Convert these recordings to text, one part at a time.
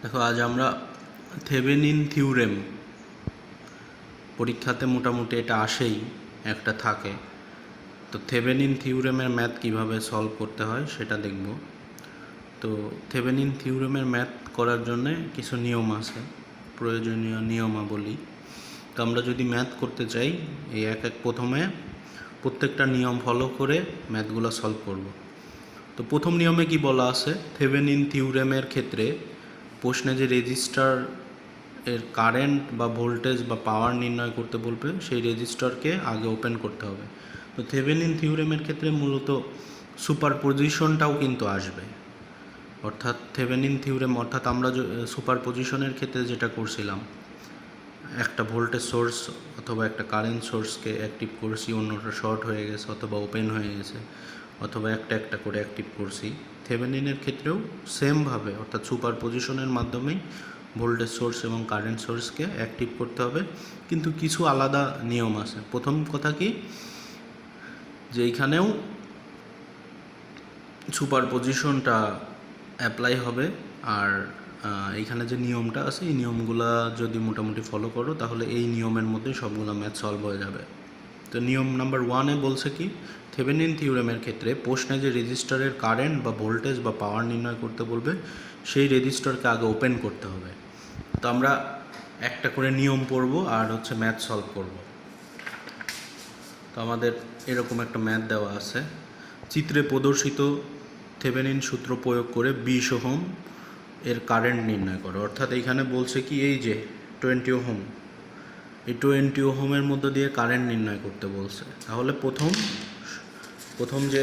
দেখো, আজ আমরা থেভেনিন থিওরেম, পরীক্ষাতে মোটামুটি এটা আসেই, একটা থাকে। তো থেভেনিন থিওরেমের ম্যাথ কিভাবে সলভ করতে হয় সেটা দেখব। তো থেভেনিন থিওরেমের ম্যাথ করার জন্য কিছু নিয়ম আছে, প্রয়োজনীয় নিয়মাবলী। তো আমরা যদি ম্যাথ করতে চাই, এই প্রথমে প্রত্যেকটা নিয়ম ফলো করে ম্যাথগুলো সলভ করব। তো প্রথম নিয়মে কি বলা আছে, থেভেনিন থিওরেমের ক্ষেত্রে প্রশ্নে যে রেজিস্টার এর কারেন্ট বা ভোল্টেজ বা পাওয়ার নির্ণয় করতে বলবে, সেই রেজিস্টারকে আগে ওপেন করতে হবে। তো থেভেনিন থিওরেমের ক্ষেত্রে মূলত সুপারপজিশনটাও কিন্তু আসবে, অর্থাৎ থেভেনিন থিওরেম অর্থাৎ আমরা সুপারপজিশনের ক্ষেত্রে যেটা করছিলাম, একটা ভোল্টেজ সোর্স অথবা একটা কারেন্ট সোর্সকে অ্যাক্টিভ করছি, অন্যটা শর্ট হয়ে গেছে অথবা ওপেন হয়ে গেছে, অথবা একটা একটা করে অ্যাক্টিভ করছি। থেভেনিনের ক্ষেত্রেও সেমভাবে, অর্থাৎ সুপারপজিশনের মাধ্যমেই ভোল্টেজ সোর্স এবং কারেন্ট সোর্সকে অ্যাক্টিভ করতে হবে, কিন্তু কিছু আলাদা নিয়ম আছে। প্রথম কথা কি, যে এইখানেও সুপারপজিশনটা অ্যাপ্লাই হবে। আর এইখানে যে নিয়মটা আছে, এই নিয়মগুলো যদি মোটামুটি ফলো করো, তাহলে এই নিয়মের মধ্যে সবগুলো ম্যাথ সলভ হয়ে যাবে। তো নিয়ম নাম্বার 1-এ বলছে কি, থেভেনিন থিওরেমের ক্ষেত্রে প্রশ্নে যে রেজিস্টারের কারেন্ট বা ভোল্টেজ বা পাওয়ার নির্ণয় করতে বলবে, সেই রেজিস্টারকে আগে ওপেন করতে হবে। তো আমরা একটা করে নিয়ম পড়ব আর ম্যাথ সলভ করব। তো আমাদের এরকম একটা ম্যাথ দেওয়া আছে, চিত্রে প্রদর্শিত থেভেনিন সূত্র প্রয়োগ করে 20 ওহম এর কারেন্ট নির্ণয় করো। অর্থাৎ এইখানে বলছে কি, এই যে 20 ওহম, এই 20 ওহমের মধ্য দিয়ে কারেন্ট নির্ণয় করতে বলছে। তাহলে প্রথম যে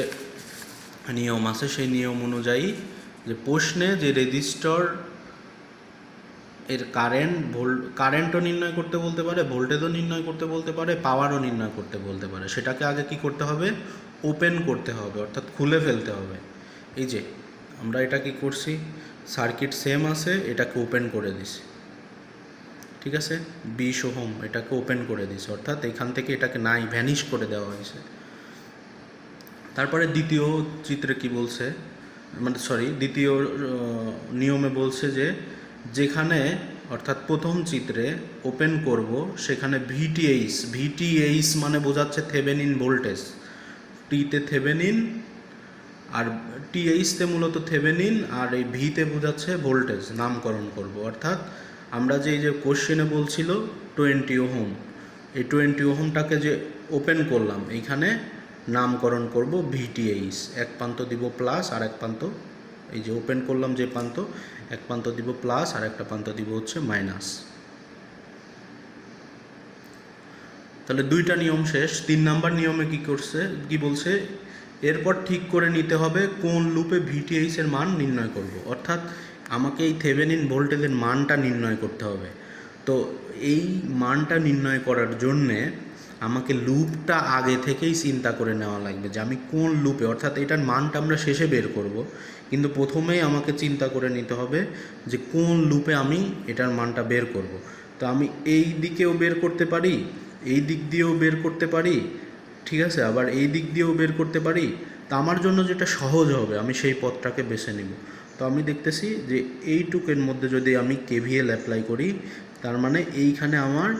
নিয়ম আছে, সেই নিয়ম অনুযায়ী যে প্রশ্নে যে রেজিস্টার এর কারেন্টও নির্ণয় করতে বলতে পারে, ভোল্টেজও নির্ণয় করতে বলতে পারে, পাওয়ারও নির্ণয় করতে বলতে পারে, সেটাকে আগে কি করতে হবে, ওপেন করতে হবে, অর্থাৎ খুলে ফেলতে হবে। এই যে আমরা এটা কি করছি, সার্কিট সেম আছে, এটাকে ওপেন করে দিছি, ঠিক আছে, 20 ওহম এটাকে ওপেন করে দিছে, অর্থাৎ এখান থেকে এটাকে নাই, ভ্যানিশ করে দেওয়া হয়েছে। তারপরে দ্বিতীয় চিত্রে কি বলছে, দ্বিতীয় নিয়মে বলছে যে যেখানে, অর্থাৎ প্রথম চিত্রে ওপেন করব, সেখানে ভিটিএইচ মানে বোঝাচ্ছে থেভেনিন ভোল্টেজ, টিতে থেভেনিন আর টিএইচতে মূলত থেভেনিন, আর এই ভিতে বোঝাচ্ছে ভোল্টেজ, নামকরণ করব। অর্থাৎ আমরা যে এই যে কোশ্চেনে বলছিল 20 ওহম, এই 20 ওহমটাকে যে ওপেন করলাম, এইখানে নামকরণ করব ভিটিএইচ। এক প্রান্ত দিব প্লাস, আর এক প্রান্ত, এই যে ওপেন করলাম যে প্রান্ত, এক প্রান্ত দিব প্লাস আর একটা প্রান্ত দিব মাইনাস। তাহলে দুইটা নিয়ম শেষ। 3 নাম্বার নিয়মে কি বলছে, এরপর ঠিক করে নিতে হবে কোন লুপে ভিটিএইচ এর মান নির্ণয় করব। অর্থাৎ আমাকে এই থেভেনিন ভোল্টেজের মানটা নির্ণয় করতে হবে। তো এই মানটা নির্ণয় করার জন্যে আমাকে লুপটা আগে থেকেই চিন্তা করে নেওয়া লাগবে, যে আমি কোন লুপে, অর্থাৎ এটার মানটা আমরা শেষে বের করব, কিন্তু প্রথমেই আমাকে চিন্তা করে নিতে হবে যে কোন লুপে আমি এটার মানটা বের করব। তো আমি এই দিকেও বের করতে পারি, এই দিক দিয়েও বের করতে পারি, ঠিক আছে, আবার এই দিক দিয়েও বের করতে পারি। তা আমার জন্য যেটা সহজ হবে, আমি সেই পথটাকে বেছে নেব। তো আমি দেখতেছি যে এইটুকের মধ্যে যদি আমি কেভিএল অ্যাপ্লাই করি, তার মানে এইখানে আমার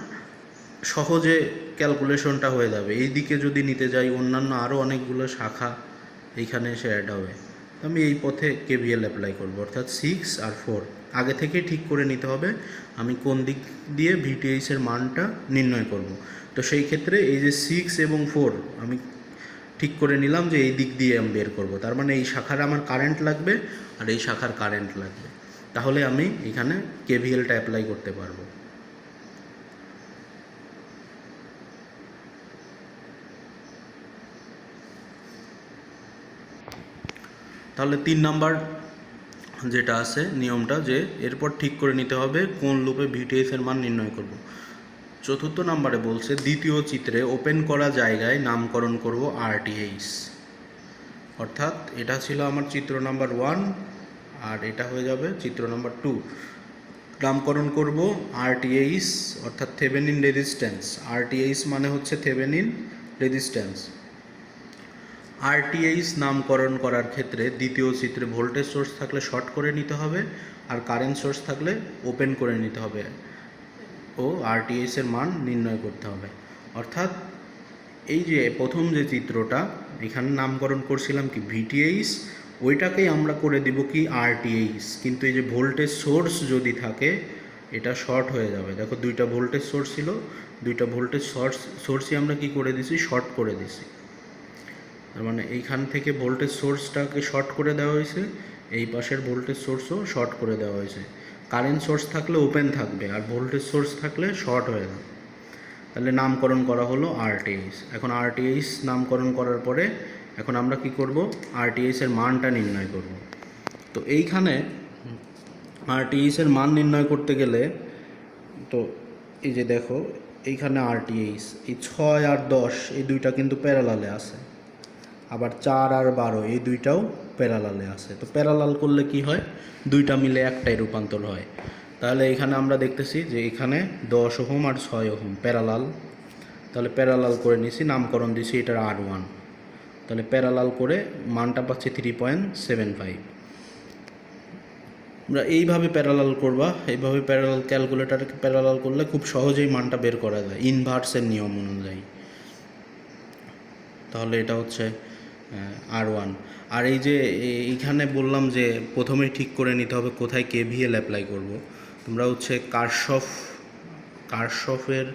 সহজে ক্যালকুলেশনটা হয়ে যাবে। এই দিকে যদি নিতে যাই, অন্যান্য আরও অনেকগুলো শাখা এইখানে এসে অ্যাড হবে। তো আমি এই পথে কেভিএল অ্যাপ্লাই করব, অর্থাৎ 6 আর 4 আগে থেকেই ঠিক করে নিতে হবে আমি কোন দিক দিয়ে ভিটিএইচের মানটা নির্ণয় করব। তো সেই ক্ষেত্রে এই যে 6 এবং 4 আমি ঠিক করে নিলাম যে এই দিক দিয়ে আমি বের করব, তার মানে এই শাখার আমার কারেন্ট লাগবে আর এই শাখার কারেন্ট লাগবে, তাহলে আমি এখানে কেভিএলটা অ্যাপ্লাই করতে পারবো। তাহলে 3 নাম্বার যেটা আছে নিয়মটা, যে এরপর ঠিক করে নিতে হবে কোন লুপে ভিটিএইচ এর মান নির্ণয় করব। চতুর্থ নাম্বারে বলছে দ্বিতীয় চিত্রে ওপেন করা জায়গায় নামকরণ করব আরটিএইচ। অর্থাৎ এটা ছিল আমার চিত্র নাম্বার 1 আর এটা হয়ে যাবে চিত্র নাম্বার 2। নামকরণ করব আরটিএইচ, অর্থাৎ থেভেনিন রেজিস্ট্যান্স। আরটিএইচ মানে হচ্ছে থেভেনিন রেজিস্ট্যান্স। আরটিএইচ নামকরণ করার ক্ষেত্রে দ্বিতীয় চিত্রে ভোল্টেজ সোর্স থাকলে শর্ট করে নিতে হবে, আর কারেন্ট সোর্স থাকলে ওপেন করে নিতে হবে ও আরটিএইচ এর মান নির্ণয় করতে হবে। অর্থাৎ এই যে প্রথম যে চিত্রটা এখানে নামকরণ করছিলাম কি ভিটিএইচ, ওইটাকেই আমরা করে দিব কি আরটিএইচ, কিন্তু এই যে ভোল্টেজ সোর্স যদি থাকে এটা শর্ট হয়ে যাবে। দেখো দুইটা ভোল্টেজ সোর্স ছিল, দুইটা ভোল্টেজ সোর্সই আমরা কি করে দিছি, শর্ট করে দিছি। তার মানে এইখান থেকে ভোল্টেজ সোর্সটাকে শর্ট করে দেওয়া হয়েছে, এই পাশের ভোল্টেজ সোর্সও শর্ট করে দেওয়া হয়েছে। কারেন্ট সোর্স থাকলে ওপেন থাকবে, আর ভোল্টেজ সোর্স থাকলে শর্ট হয়ে যাবে। তাহলে নামকরণ করা হলো আরটিএইচ। এখন আরটিএইচ নামকরণ করার পরে এখন আমরা কি করব, আরটিএইচ এর মানটা নির্ণয় করব। তো এইখানে আরটিএইচ এর মান নির্ণয় করতে গেলে তো এই যে দেখো এইখানে আরটিএইচ এই 6 আর 10 এই দুইটা কিন্তু প্যারালালে আছে, আবার 4 আর 12 এই দুইটাও প্যারালালে আছে। তো প্যারালাল করলে কি হয়, দুইটা মিলে একটাই রূপান্তর হয়। তাহলে এখানে আমরা দেখতেছি যে এখানে 10 ওহম আর 6 ওহম প্যারালাল, তাহলে প্যারালাল করে নিছি, নামকরণ দিছি এটার R1। তাহলে প্যারালাল করে মানটা পাচ্ছি 3.75। আমরা এইভাবে প্যারালাল করবা, এইভাবে প্যারালাল ক্যালকুলেটারকে প্যারালাল করলে খুব সহজেই মানটা বের করা যায় ইনভার্সের নিয়ম অনুযায়ী। তাহলে এটা হচ্ছে R1। আর এই যে এইখানে বললাম যে প্রথমেই ঠিক করে নিতে হবে কোথায় কেভিএল অ্যাপ্লাই করব। তোমরা হচ্ছে কারশফের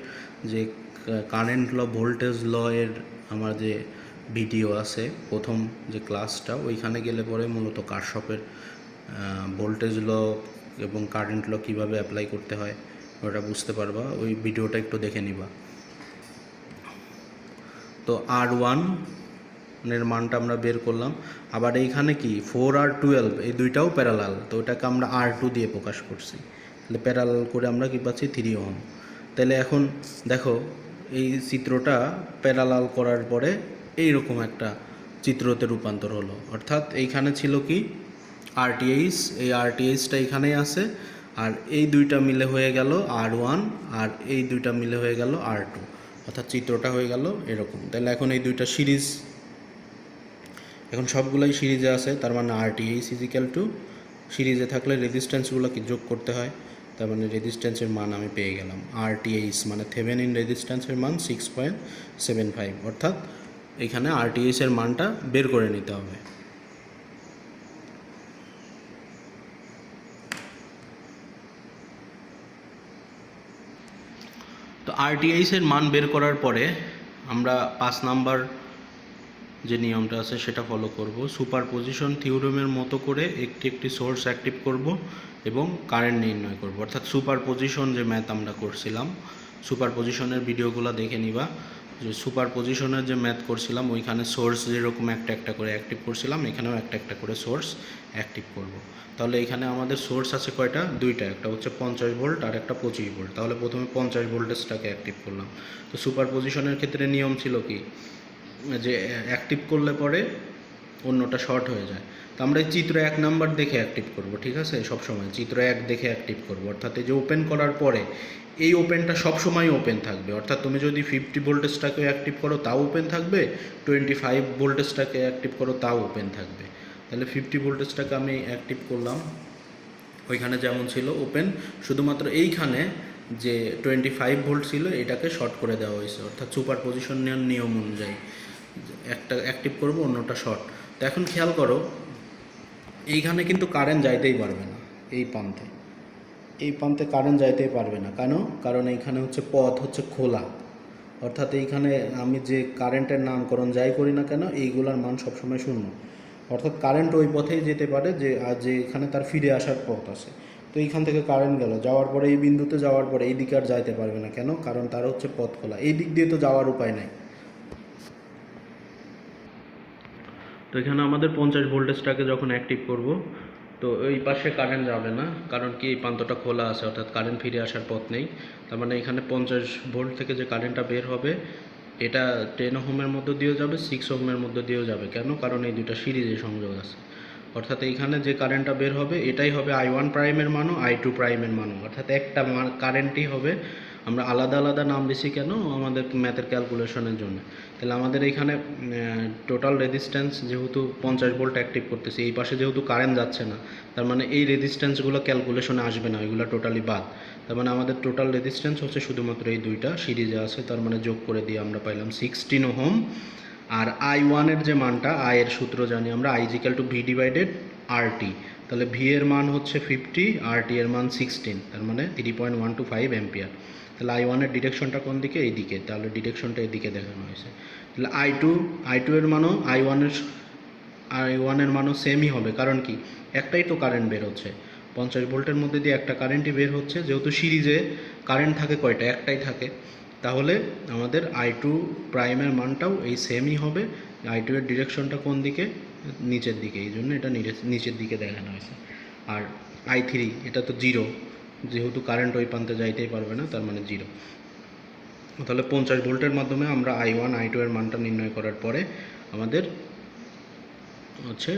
যে কারেন্ট ল ভোল্টেজ ল এর আমার যে ভিডিও আছে প্রথম যে ক্লাসটা, ওইখানে গেলে পরে মূলত কারশফের ভোল্টেজ ল এবং কারেন্ট ল কীভাবে অ্যাপ্লাই করতে হয় ওটা বুঝতে পারবা, ওই ভিডিওটা একটু দেখে নিবা। তো R1 এর মানটা আমরা বের করলাম। আবার এইখানে কি 4 আর 12 এই দুইটাও প্যারালাল, তো ওটাকে আমরা R2 দিয়ে প্রকাশ করছি। তাহলে প্যারালাল করে আমরা কি পাচ্ছি 3 ওহম। তাহলে এখন দেখো এই চিত্রটা প্যারালাল করার পরে এইরকম একটা চিত্রতে রূপান্তর হলো। অর্থাৎ এইখানে ছিল কি আরটিএইচ, এই আরটিএইচটা এখানেই আছে, আর এই দুইটা মিলে হয়ে গেল R1, আর এই দুইটা মিলে হয়ে গেল R2। অর্থাৎ চিত্রটা হয়ে গেল এরকম। তাহলে এখন এই দুইটা সিরিজ, এখন সবগুলোই সিরিজে আছে, তার মানে আরটিএইচ ইজিক্যাল টু সিরিজে থাকলে রেজিস্ট্যান্সগুলোকে যোগ করতে হয়, তার মানে রেজিস্ট্যান্সের মান আমি পেয়ে গেলাম। আরটিএইচ মানে থেভেনিন রেজিস্ট্যান্সের মান 6.75। অর্থাৎ এখানে আরটিএইচ এর মানটা বের করে নিতে হবে। তো আরটিএইচ এর মান বের করার পরে আমরা 5 নাম্বার যে নিয়মটা আছে সেটা ফলো করব। সুপারপজিশন থিওরেমের মতো করে একটি একটি সোর্স অ্যাক্টিভ করব এবং কারেন্ট নির্ণয় করব। অর্থাৎ সুপারপজিশন যে ম্যাথ আমরা করছিলাম, সুপারপজিশনের ভিডিওগুলো দেখে নিবা। যে সুপারপজিশনের যে ম্যাথ করছিলাম ওইখানে সোর্স যেরকম একটা একটা করে অ্যাক্টিভ করছিলাম, এখানেও একটা একটা করে সোর্স অ্যাক্টিভ করব। তাহলে এখানে আমাদের সোর্স আছে কয়টা, দুইটা, একটা হচ্ছে 50 ভোল্ট আর একটা 25 ভোল্ট। তাহলে প্রথমে 50 ভোল্টেজটাকে অ্যাক্টিভ করলাম। তো সুপারপজিশনের ক্ষেত্রে নিয়ম ছিল কি, যে অ্যাক্টিভ করলে পরে অন্যটা শর্ট হয়ে যায়। তো আমরা এই চিত্র 1 নাম্বার দেখে অ্যাক্টিভ করব, ঠিক আছে, সবসময় চিত্র 1 দেখে অ্যাক্টিভ করব। অর্থাৎ এই যে ওপেন করার পরে এই ওপেনটা সবসময় ওপেন থাকবে। অর্থাৎ তুমি যদি 50 ভোল্টেজটাকে অ্যাক্টিভ করো তাও ওপেন থাকবে, 25 ভোল্টেজটাকে অ্যাক্টিভ করো তাও ওপেন থাকবে। তাহলে 50 ভোল্টেজটাকে আমি অ্যাক্টিভ করলাম, ওইখানে যেমন ছিল ওপেন, শুধুমাত্র এইখানে যে 25 ভোল্ট ছিল এটাকে শর্ট করে দেওয়া হয়েছে। অর্থাৎ সুপারপজিশন নিয়ম অনুযায়ী একটা অ্যাক্টিভ করব, অন্যটা শর্ট। তো এখন খেয়াল করো এইখানে কিন্তু কারেন্ট যাইতেই পারবে না, এই প্রান্তে কারেন্ট যাইতেই পারবে না। কেন? কারণ এইখানে হচ্ছে পথ হচ্ছে খোলা। অর্থাৎ এইখানে আমি যে কারেন্টের নামকরণ যাই করি না কেন এইগুলার মান সবসময় শূন্য। অর্থাৎ কারেন্ট ওই পথেই যেতে পারে যে এখানে তার ফিরে আসার পথ আছে। তো এইখান থেকে কারেন্ট গেল, যাওয়ার পরে এই বিন্দুতে যাওয়ার পরে এই দিকে আর যাইতে পারবে না। কেন? কারণ তার হচ্ছে পথ খোলা, এই দিক দিয়ে তো যাওয়ার উপায় নাই। তো এখানে আমাদের 50 ভোল্টেজটাকে যখন অ্যাক্টিভ করব, তো এই পাশে কারেন্ট যাবে না, কারণ কি এই প্রান্তটা খোলা আছে, অর্থাৎ কারেন্ট ফিরে আসার পথ নেই। তার মানে এখানে 50 ভোল্ট থেকে যে কারেন্টটা বের হবে এটা 10 ওহমের মধ্যে দিয়েও যাবে, 6 ওহমের মধ্যে দিয়েও যাবে। কেন? কারণ এই দুটো সিরিজে সংযোগ আছে। অর্থাৎ এইখানে যে কারেন্টটা বের হবে এটাই হবে I1 প্রাইমের মানও, I2 প্রাইমের মানও। অর্থাৎ একটা কারেন্টই হবে আমরা আলাদা আলাদা নাম দিছি কেন? আমাদের ম্যাথের ক্যালকুলেশনের জন্য। তাহলে আমাদের এখানে টোটাল রেজিস্ট্যান্স যেহেতু 50 ভোল্ট অ্যাক্টিভ করতেছি, এই পাশে যেহেতু কারেন্ট যাচ্ছে না, তার মানে এই রেজিস্ট্যান্সগুলো ক্যালকুলেশনে আসবে না, ওইগুলো টোটালি বাদ। তার মানে আমাদের টোটাল রেজিস্ট্যান্স হচ্ছে শুধুমাত্র এই দুইটা সিরিজে আছে, তার মানে যোগ করে দিয়ে আমরা পাইলাম 16 ওহম। আর I1 এর যে মানটা, আই এর সূত্র জানি আমরা, I equal to V divided RT। তাহলে ভি এর মান হচ্ছে 50, RT এর মান 16, তার মানে 3.125 অ্যাম্পিয়ার। তাহলে I1 এর ডিরেকশনটা কোন দিকে? এই দিকে, তাহলে ডিরেকশনটা এদিকে দেখানো হয়েছে। তাহলে I2 এর মানও I1 এর মানও সেমই হবে, কারণ কি একটাই তো কারেন্ট বের হচ্ছে, 50 ভোল্টের মধ্যে দিয়ে একটা কারেন্টই বের হচ্ছে, যেহেতু সিরিজে কারেন্ট থাকে কয়টা? একটাই থাকে। তাহলে আমাদের I2 প্রাইমের মানটাও এই সেমই হবে। I2 এর ডিরেকশনটা কোন দিকে? নিচের দিকে, এই জন্য এটা নিচের দিকে দেখানো হয়েছে। আর I3 এটা তো জিরো, যেহেতু কারেন্ট ওই প্রান্তে যাইতেই পারবে না, তার মানে জিরো। তাহলে 50 ভোল্টের মাধ্যমে আমরা I1 I2 এর মানটা নির্ণয় করার পরে আমাদের হচ্ছে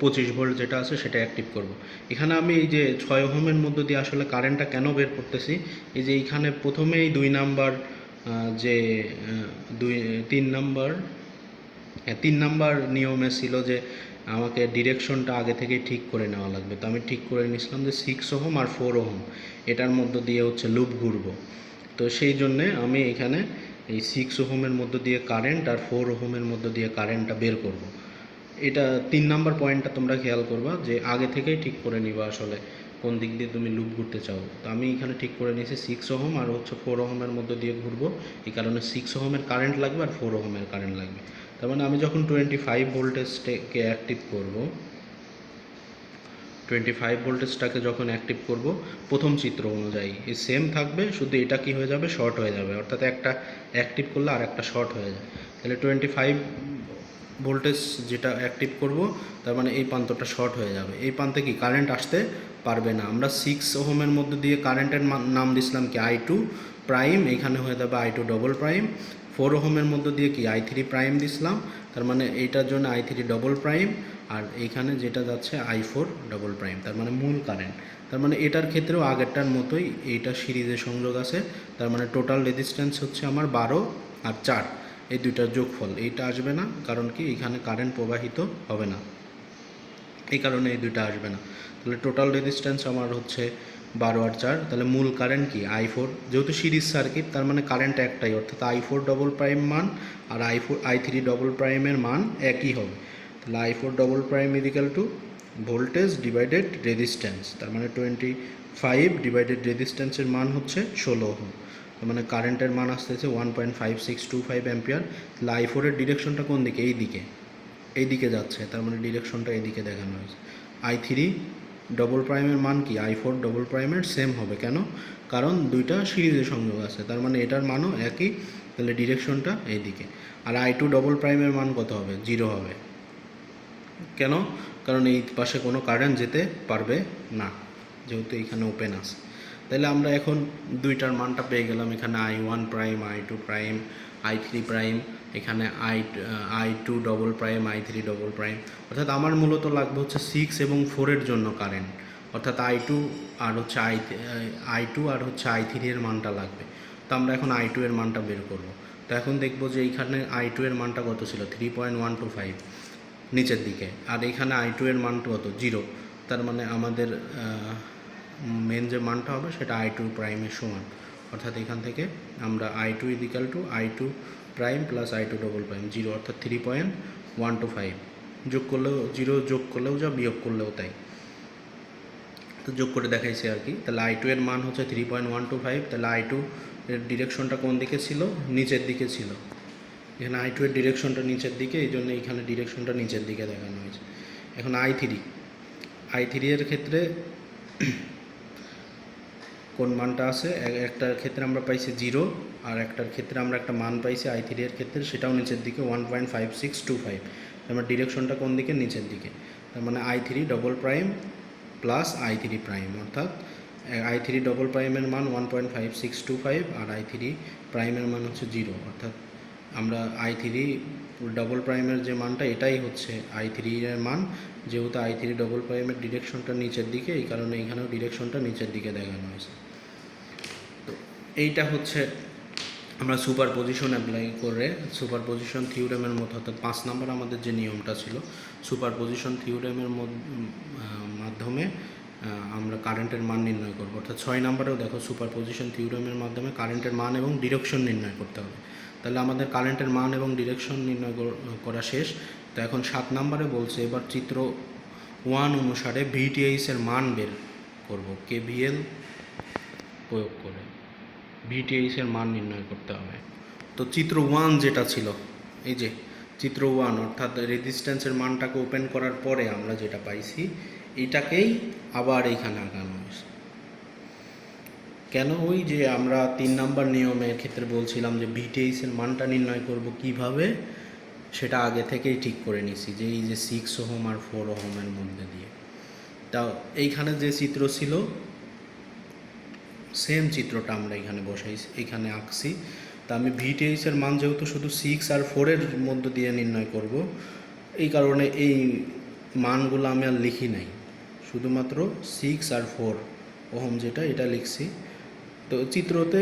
25 ভোল্ট যেটা আছে সেটা অ্যাক্টিভ করব। এখানে আমি এই যে 6 ওহমের মধ্য দিয়ে আসলে কারেন্টটা কেন বের করতেছি, এই যে এইখানে প্রথমেই 2 নাম্বার যে 3 নাম্বার নিয়মে ছিল যে আমাকে ডিরেকশনটা আগে থেকে ঠিক করে নেওয়া লাগবে। তো আমি ঠিক করে নিয়েছিলাম যে 6 ওহম আর 4 ওহম এটার মধ্য দিয়ে হচ্ছে লুপ ঘুরবো। তো সেই জন্যে আমি এখানে এই 6 ওহমের মধ্য দিয়ে কারেন্ট আর 4 ওহমের মধ্য দিয়ে কারেন্টটা বের করব। এটা 3 নাম্বার পয়েন্টটা তোমরা খেয়াল করবা যে আগে থেকেই ঠিক করে নিবা আসলে কোন দিক দিয়ে তুমি লুপ ঘুরতে চাও। তো আমি এখানে ঠিক করে নিয়েছি 6 ওহম আর হচ্ছে 4 ওহমের মধ্যে দিয়ে ঘুরবো, এই কারণে 6 ওহমের কারেন্ট লাগবে আর 4 ওহমের কারেন্ট লাগবে। তার মানে আমি যখন 25 ভোল্টেজকে অ্যাক্টিভ করব, 25 ভোল্টেজটাকে যখন অ্যাক্টিভ করব, প্রথম চিত্র অনুযায়ী এই সেম থাকবে, শুধু এটা কি হয়ে যাবে? শর্ট হয়ে যাবে, অর্থাৎ একটা অ্যাক্টিভ করলে আর একটা শর্ট হয়ে যায়। তাহলে 25 ভোল্টেজ যেটা অ্যাক্টিভ করব, তার মানে এই প্রান্তটা শর্ট হয়ে যাবে, এই প্রান্তে কি কারেন্ট আসতে পারবে না। আমরা 6 ওহমের মধ্যে দিয়ে কারেন্টের নাম দিছিলাম কি? I2 প্রাইম, এখানে হয়ে যাবে I2 ডবল প্রাইম। 4 ওহমের মধ্যে দিয়ে কি? I3 প্রাইম দিছিলাম, তার মানে এইটার জন্য I3 ডবল প্রাইম, আর এইখানে যেটা যাচ্ছে I4 ডবল প্রাইম, তার মানে মূল কারেন্ট। তার মানে এটার ক্ষেত্রেও আগেরটার মতোই এইটা সিরিজে সংযোগ আছে, তার মানে টোটাল রেজিস্ট্যান্স হচ্ছে আমার 12 আর 4, এই দুইটার যোগফল। এইটা আসবে না, কারণ কি এখানে কারেন্ট প্রবাহিত হবে না, এই কারণে এই দুইটা আসবে না। তাহলে টোটাল রেজিস্ট্যান্স আমার হচ্ছে 12 আর 4। তাহলে মূল কারেন্ট কি? I4, যেহেতু সিরিজ সার্কিট তার মানে কারেন্ট একটাই, অর্থাৎ I4 ডবল প্রাইম মান আর I3 ডবল প্রাইমের মান একই হবে। তাহলে I4 double prime equal to voltage divided resistance, তার মানে 25 ডিভাইডেড রেজিস্ট্যান্সের মান হচ্ছে 16 ওহম, তার মানে কারেন্টের মান আসতেছে 1.5625 অ্যাম্পিয়ার। তাহলে I4 এর ডিরেকশনটা কোন দিকে? এই দিকে, এই দিকে যাচ্ছে, তার মানে ডিরেকশনটা এদিকে দেখানো হয়েছে। I3 ডবল প্রাইমের মান কি? I4 ডবল প্রাইমের সেম হবে, কেন? কারণ দুইটা সিরিজে সংযোগ আছে, তার মানে এটার মানও একই, তাহলে ডিরেকশনটা এইদিকে। আর I2 ডবল প্রাইমের মান কত হবে? 0 হবে, কেন? কারণ এই পাশে কোনো কারেন্ট যেতে পারবে না, যেহেতু এইখানে ওপেন আছে। তাহলে আমরা এখন দুইটার মানটা পেয়ে গেলাম, এখানে I1 prime, I2 prime, I3 prime, এখানে I2 double prime, I3 double prime. অর্থাৎ আমার মূলত লাগবে হচ্ছে 6 এবং 4 এর জন্য কারেন্ট, অর্থাৎ I2 আর হচ্ছে I3 এর মানটা লাগবে। তো আমরা এখন I2 এর মানটা বের করব। তো এখন দেখব যে এইখানে I2 এর মানটা কত ছিল? 3.125 নিচের দিকে, আর এইখানে I2 এর মানটা কত? 0, তার মানে আমাদের মেন যে মানটা হবে সেটা I2 প্রাইমের সমান, অর্থাৎ এখান থেকে আমরা I2 equal to I2 prime plus I2 double prime 0, অর্থাৎ 3.125। যোগ করলেও 0, যোগ করলেও যা, বিয়োগ করলেও তাই, তো যোগ করে দেখাইছে আর কি। তাহলে I2 এর মান হচ্ছে 3.125। তাহলে I2 এর ডিরেকশনটা কোন দিকে ছিল? নিচের দিকে ছিল। এখানে I2 এর ডিরেকশনটা নিচের দিকে, এই জন্য এইখানে ডিরেকশনটা নিচের দিকে দেখানো হয়েছে। এখন I3 এর ক্ষেত্রে কোন মানটা আছে? একটার ক্ষেত্রে আমরা পাইছি 0, আর একটার ক্ষেত্রে আমরা একটা মান পাইছি I3 এর ক্ষেত্রে, সেটাও নিচের দিকে 1.5625। আমার ডিরেকশনটা কোন দিকে? নিচের দিকে। তার মানে I3 double prime plus I3 prime, অর্থাৎ I3 ডবল প্রাইমের মান 1.5625 আর I3 প্রাইমের মান হচ্ছে 0, অর্থাৎ আমরা I3 ডবল প্রাইমের যে মানটা এটাই হচ্ছে I3 এর মান, যেহেতু I3 ডবল প্রাইমের ডিরেকশনটা নিচের দিকে, এই কারণে এইখানেও ডিরেকশনটা নিচের দিকে দেখানো হয়েছে। তো এইটা হচ্ছে আমরা সুপারপজিশন অ্যাপ্লাই করে সুপারপজিশন থিওরেমের মতো, অর্থাৎ 5 নম্বর আমাদের যে নিয়মটা ছিল সুপারপজিশন থিওরেমের মাধ্যমে আমরা কারেন্টের মান নির্ণয় করব। অর্থাৎ 6 নম্বরেও দেখো সুপারপজিশন থিওরেমের মাধ্যমে কারেন্টের মান এবং ডিরেকশন নির্ণয় করতে হবে। তাহলে আমাদের কারেন্টের মান এবং ডিরেকশন নির্ণয় করা শেষ। তো এখন 7 নম্বরে বলছে এবার চিত্র 1 অনুসারে ভিটিএইচের মান বের করব কেভিএল প্রয়োগ করে ভিটিএইচের মান নির্ণয় করতে হবে। তো চিত্র 1 যেটা ছিল, এই যে চিত্র 1 অর্থাৎ রেজিস্ট্যান্সের মানটাকে ওপেন করার পরে আমরা যেটা পাইছি এটাকেই আবার এইখানে আঁকানো হয়েছে। কেন? ওই যে আমরা 3 নম্বর নিয়মের ক্ষেত্রে বলছিলাম যে ভিটিএইচের মানটা নির্ণয় করব কিভাবে, সেটা আগে থেকেই ঠিক করে নিছি যে এই যে 6 ওহম আর 4 ওহমের মধ্যে দিয়ে। তাও এইখানে যে চিত্র ছিল সেম চিত্রটা আমরা এখানে বসাইছি, এখানে আঁকছি। তা আমি ভিটিএইচের মান যেহেতু শুধু 6 আর 4-এর মধ্য দিয়ে নির্ণয় করব, এই কারণে এই মানগুলো আমি আর লিখি নাই, শুধুমাত্র 6 আর 4 ওহম যেটা এটা লিখছি। তো চিত্রতে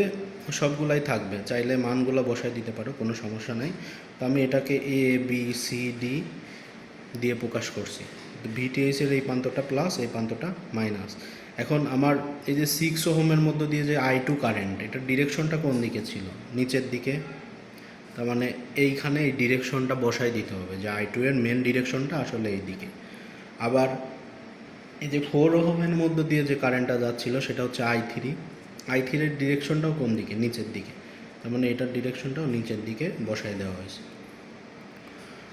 সবগুলাই থাকবে, চাইলে মানগুলো বসায় দিতে পারো, কোনো সমস্যা নাই। তো আমি এটাকে এ বি সি ডি দিয়ে প্রকাশ করছি। ভিটিএইচের এই প্রান্তটা প্লাস, এই প্রান্তটা মাইনাস। এখন আমার এই যে 6 ওহমের মধ্য দিয়ে যে I2 কারেন্ট, এটার ডিরেকশনটা কোন দিকে ছিল? নিচের দিকে। তার মানে এইখানে এই ডিরেকশনটা বসাই দিতে হবে যে I2 এর মেন ডিরেকশনটা আসলে এই দিকে। আবার এই যে 4 ওহমের মধ্য দিয়ে যে কারেন্টটা যাচ্ছিল সেটা হচ্ছে I3 এর ডিরেকশনটাও কোন দিকে? নিচের দিকে। তার মানে এটার ডিরেকশনটাও নিচের দিকে বসাই দেওয়া হয়েছে।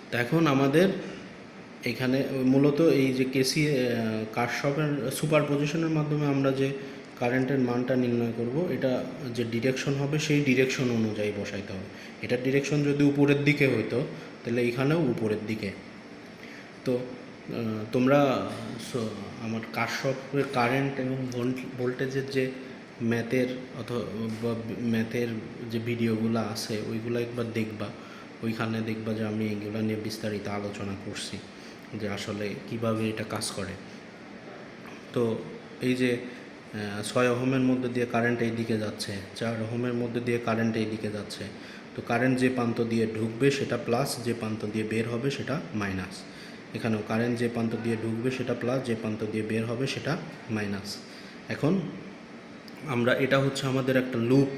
তো এখন আমাদের এখানে মূলত এই যে কারশফের সুপারপজিশনের মাধ্যমে আমরা যে কারেন্টের মানটা নির্ণয় করব, এটা যে ডিরেকশন হবে সেই ডিরেকশন অনুযায়ী বসাইতে হবে। এটার ডিরেকশন যদি উপরের দিকে হইতো তাহলে এইখানেও উপরের দিকে। তো তোমরা আমার কারশফের কারেন্ট এবং ভোল্টেজের যে ম্যাথের যে ভিডিওগুলো আছে ওইগুলো একবার দেখবা, ওইখানে দেখবা যে আমি এগুলো নিয়ে বিস্তারিত আলোচনা করছি যে আসলে কিভাবে এটা কাজ করে। তো এই যে 6 ওহমের মধ্যে দিয়ে কারেন্ট এই দিকে যাচ্ছে, 4 ওহমের মধ্যে দিয়ে কারেন্ট এই দিকে যাচ্ছে। তো কারেন্ট যে প্রান্ত দিয়ে ঢুকবে সেটা প্লাস, যে প্রান্ত দিয়ে বের হবে সেটা মাইনাস। এখানেও কারেন্ট যে প্রান্ত দিয়ে ঢুকবে সেটা প্লাস, যে প্রান্ত দিয়ে বের হবে সেটা মাইনাস। এখন আমরা এটা হচ্ছে আমাদের একটা লুপ,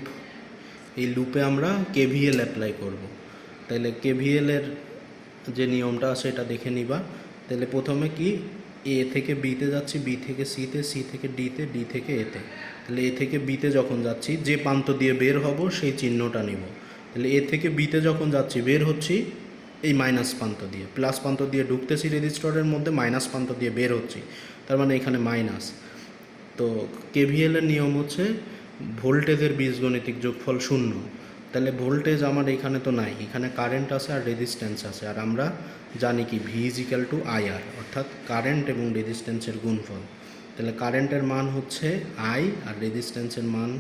এই লুপে আমরা কেভিএল অ্যাপ্লাই করব। তাহলে কেভিএলের যে নিয়মটা আছে এটা দেখে নিবা। তাহলে প্রথমে কি এ থেকে বিতে যাচ্ছি, বি থেকে সিতে, সি থেকে ডিতে, ডি থেকে এতে। তাহলে এ থেকে বিতে যখন যাচ্ছি যে প্রান্ত দিয়ে বের হব সেই চিহ্নটা নিব। তাহলে এ থেকে বিতে যখন যাচ্ছি বের হচ্ছি এই মাইনাস প্রান্ত দিয়ে, প্লাস প্রান্ত দিয়ে ঢুকতেছি রেজিস্টরের মধ্যে, মাইনাস প্রান্ত দিয়ে বের হচ্ছি, তার মানে এখানে মাইনাস। তো কেভিএলের নিয়ম হচ্ছে ভোল্টেজের বীজগণিতিক যোগফল 0। তাহলে ভোল্টেজ আমার এখানে তো নাই, এখানে কারেন্ট আছে আর রেজিস্ট্যান্স আছে, আর আমরা জানি কি V is equal to IR, অর্থাৎ কারেন্ট এবং রেজিস্ট্যান্সের গুণফল। তাহলে কারেন্টের মান হচ্ছে I আর রেজিস্ট্যান্সের মান,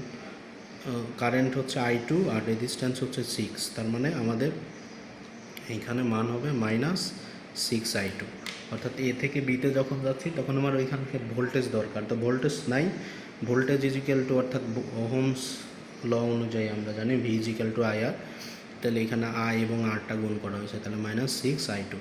কারেন্ট হচ্ছে I2 আর রেজিস্ট্যান্স হচ্ছে 6, তার মানে আমাদের এইখানে মান হবে -6I2। অর্থাৎ এ থেকে বিতে যখন যাচ্ছি তখন আমার ওইখানকে ভোল্টেজ দরকার, তো ভোল্টেজ নাই। ভোল্টেজ ইজ ইকুয়াল টু, অর্থাৎ ওহমস ল অনুযায়ী আমরা জানি V is equal to IR। তাহলে এখানে I এবং Rটা গুণ করা হয়েছে, তাহলে -6I2।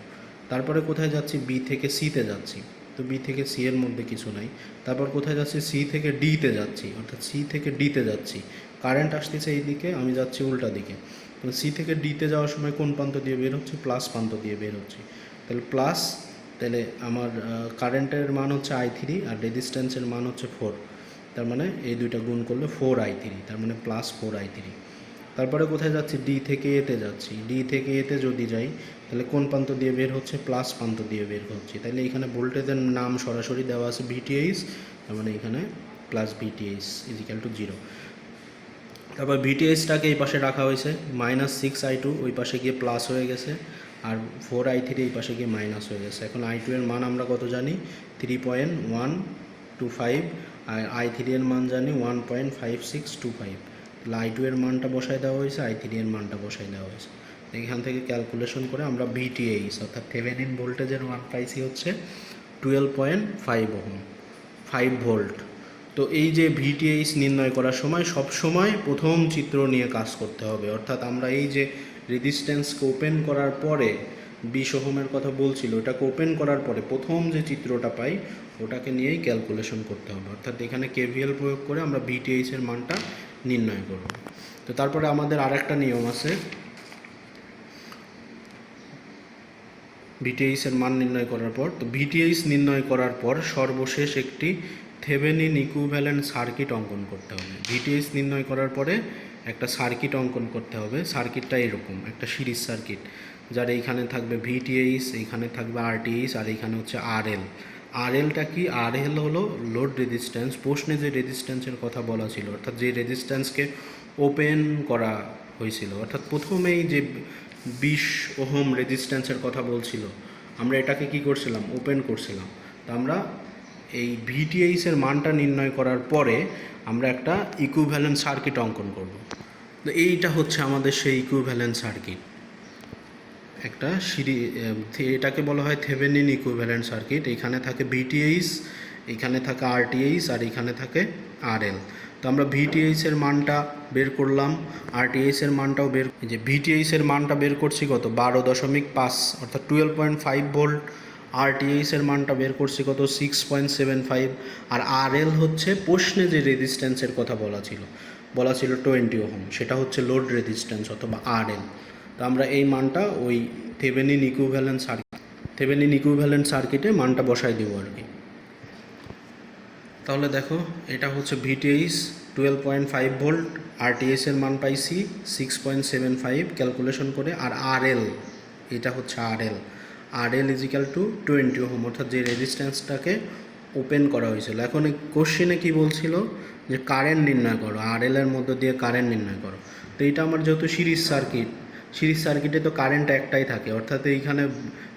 তারপরে কোথায় যাচ্ছি? বি থেকে সিতে যাচ্ছি, তো বি থেকে সি এর মধ্যে কিছু নাই। তারপর কোথায় যাচ্ছি? সি থেকে ডিতে যাচ্ছি, অর্থাৎ সি থেকে ডিতে যাচ্ছি, কারেন্ট আসতেছে এই দিকে, আমি যাচ্ছি উল্টা দিকে। তো সি থেকে ডিতে যাওয়ার সময় কোন প্রান্ত দিয়ে বের হচ্ছে? প্লাস প্রান্ত দিয়ে বের হচ্ছে, তাহলে প্লাস। তাহলে আমার কারেন্টের মান হচ্ছে I3 আর রেজিস্ট্যান্সের মান হচ্ছে 4, তার মানে এই দুইটা গুণ করলে 4I3, তার মানে +4I3। তারপরে কোথায় যাচ্ছি? ডি থেকে এতে যাচ্ছি, ডি থেকে এতে যদি যাই তাহলে কোন প্রান্ত দিয়ে বের হচ্ছে? প্লাস প্রান্ত দিয়ে বের হচ্ছে। তাহলে এখানে ভোল্টেজের নাম সরাসরি দেওয়া আছে VTH, তার মানে এখানে plus VTH is equal to 0। তারপর VTHটাকে এই পাশে রাখা হয়েছে, -6I2 ওই পাশে গিয়ে প্লাস হয়ে গেছে, আর 4I3 এই পাশে গিয়ে মাইনাস হয়ে গেছে। এখন I2 এর মান আমরা কত জানি? 3.125, আর I3 এর মান জানি 1.5625। তাহলে I2 এর মানটা বসায় দেওয়া হয়েছে, I3 এর মানটা বসায় দেওয়া হয়েছে। এখান থেকে ক্যালকুলেশন করে আমরা VTH অর্থাৎ থেভেনিন ভোল্টেজের মান পাইছি হচ্ছে 12.5 ওহম, 5 ভোল্ট। তো এই যে ভিটিএইচ নির্ণয় করার সময় সব সময় প্রথম চিত্র নিয়ে কাজ করতে হবে, অর্থাৎ আমরা এই যে রেজিস্ট্যান্সকে ওপেন করার পরে 20 ওহমের কথা বলছিল, ওটাকে ওপেন করার পরে প্রথম যে চিত্রটা পাই ওটাকে নিয়েই ক্যালকুলেশন করতে হবে, অর্থাৎ এখানে কেভিএল প্রয়োগ করে আমরা ভিটিএইচের মানটা নির্ণয় করব। তো তারপরে আমাদের আরেকটা নিয়ম আছে, ভিটিএইচের মান নির্ণয় করার পর, তো ভিটিএইচ নির্ণয় করার পর সর্বশেষ একটি থেভেনিন ইকুইভ্যালেন্ট সার্কিট অঙ্কন করতে হবে। ভিটিএইচ নির্ণয় করার পরে একটা সার্কিট অঙ্কন করতে হবে। সার্কিটটা এরকম একটা সিরিজ সার্কিট, যার এইখানে থাকবে ভিটিএইচ, এইখানে থাকবে আরটিএইচ, আর এইখানে হচ্ছে আরএল। আরএলটা কি? আরএল হলো লোড রেজিস্ট্যান্স। প্রশ্নে যে রেজিস্ট্যান্সের কথা বলা ছিল, অর্থাৎ যে রেজিস্ট্যান্সকে ওপেন করা হয়েছিল, অর্থাৎ প্রথমেই যে 20 ওহম রেজিস্ট্যান্সের কথা বলছিল, আমরা এটাকে কি করছিলাম? ওপেন করছিলাম। তো আমরা এই ভিটিএইচের মানটা নির্ণয় করার পরে আমরা একটা ইকুইভ্যালেন্ট সার্কিট অঙ্কন করব। তো এইটা হচ্ছে আমাদের সেই ইকুইভ্যালেন্ট সার্কিট, একটা এটাকে বলা হয় থেভেনিন ইকুইভ্যালেন্ট সার্কিট। এখানে থাকে ভিটিএইচ, এখানে থাকে আরটিএইচ, আর এখানে থাকে আরএল। তো আমরা ভিটিএইচের মানটা বের করলাম, আরটিএইচের মানটাও যে ভিটিএইচের মানটা বের করছি কত? 12.5, অর্থাৎ 12.5 ভোল্ট। আরটিএইচের মানটা বের করছি কত? 6.75। আর আরএল হচ্ছে প্রশ্নে যে রেজিস্ট্যান্সের কথা বলা ছিল 20 ওহম, সেটা হচ্ছে লোড রেজিস্ট্যান্স অথবা আরএল। তো আমরা এই মানটা ওই থেভেনিন ইকুইভ্যালেন্ট সার্কিটে মানটা বসাই দেবো আর কি। তাহলে দেখো, এটা হচ্ছে ভিটিএইচ 12.5 ভোল্ট, আরটিএইচের মান পাইছি 6.75 ক্যালকুলেশন করে, আর আরএল, এটা হচ্ছে আরএল ইজিক্যাল টু 20 ওহম, অর্থাৎ যে রেজিস্ট্যান্সটাকে ওপেন করা হয়েছিল। এখন এই কোশ্চেনে কী বলছিল যে কারেন্ট নির্ণয় করো, আরএলের মধ্য দিয়ে কারেন্ট নির্ণয় করো। তো এটা আমার যেহেতু সিরিজ সার্কিটে তো কারেন্ট একটাই থাকে, অর্থাৎ এইখানে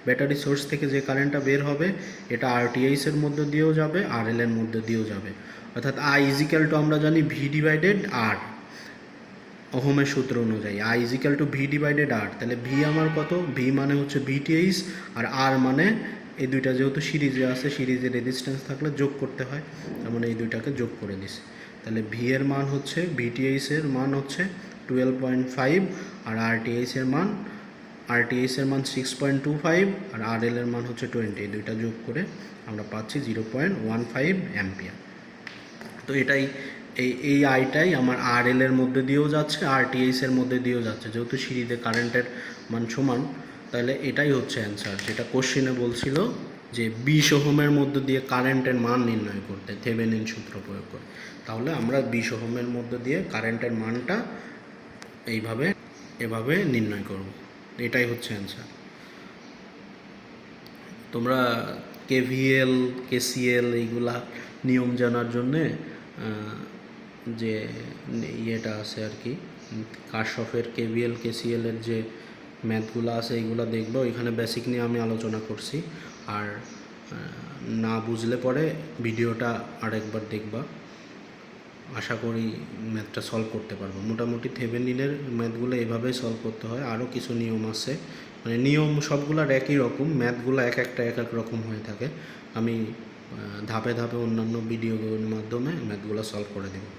ব্যাটারি সোর্স থেকে যে কারেন্টটা বের হবে এটা আরটিএইচের মধ্যে দিয়েও যাবে, আরএলের মধ্যে দিয়েও যাবে, অর্থাৎ আই ইজিক্যাল টু আমরা জানি ভি ডিভাইডেড আর, ওহমের সূত্র অনুযায়ী I is equal to V divided R. তাহলে ভি আমার কত? ভি মানে হচ্ছে ভিটিএইচ, আর আর মানে এই দুইটা যেহেতু সিরিজে আছে, সিরিজে রেজিস্ট্যান্স থাকলে যোগ করতে হয়, তার মানে এই দুইটাকে যোগ করে দিছি। তাহলে ভি এর মান হচ্ছে, ভিটিএইচের মান হচ্ছে 12.5, আর আরটিএইচের মান 6.25, আর আরএলের মান হচ্ছে 20। এই দুইটা যোগ করে আমরা পাচ্ছি 0.15 অ্যাম্পিয়ার। তো এটাই এই আইটাই আমার আরএলের মধ্যে দিয়েও যাচ্ছে, আরটিএইচের মধ্যে দিয়েও যাচ্ছে, যেহেতু সিরিজে কারেন্টের মান সমান। তাহলে এটাই হচ্ছে অ্যান্সার, যেটা কোশ্চেনে বলছিল যে 20 ওহমের মধ্যে দিয়ে কারেন্টের মান নির্ণয় করতে থেভেনিন সূত্র প্রয়োগ করে। তাহলে আমরা 20 ওহমের মধ্যে দিয়ে কারেন্টের মানটা এভাবে নির্ণয় করব। এটাই হচ্ছে অ্যান্সার। তোমরা কেভিএল, কেসিএল এইগুলা নিয়ম জানার জন্যে যে ইয়েটা আছে আর কি, কারশফের কেভিএল কেসিএলের যে ম্যাথগুলো আছে এইগুলো দেখবো। এখানে বেসিক নিয়ে আমি আলোচনা করছি, আর না বুঝলে পরে ভিডিওটা আরেকবার দেখবা, আশা করি ম্যাথটা সলভ করতে পারবো। মোটামুটি থেভেনিনের ম্যাথগুলো এভাবেই সলভ করতে হয়। আরও কিছু নিয়ম আছে, মানে নিয়ম সবগুলোর একই রকম, ম্যাথগুলো এক এক রকম হয়ে থাকে। আমি ধাপে ধাপে অন্যান্য ভিডিওগুলোর মাধ্যমে ম্যাথগুলো সলভ করে দেবো।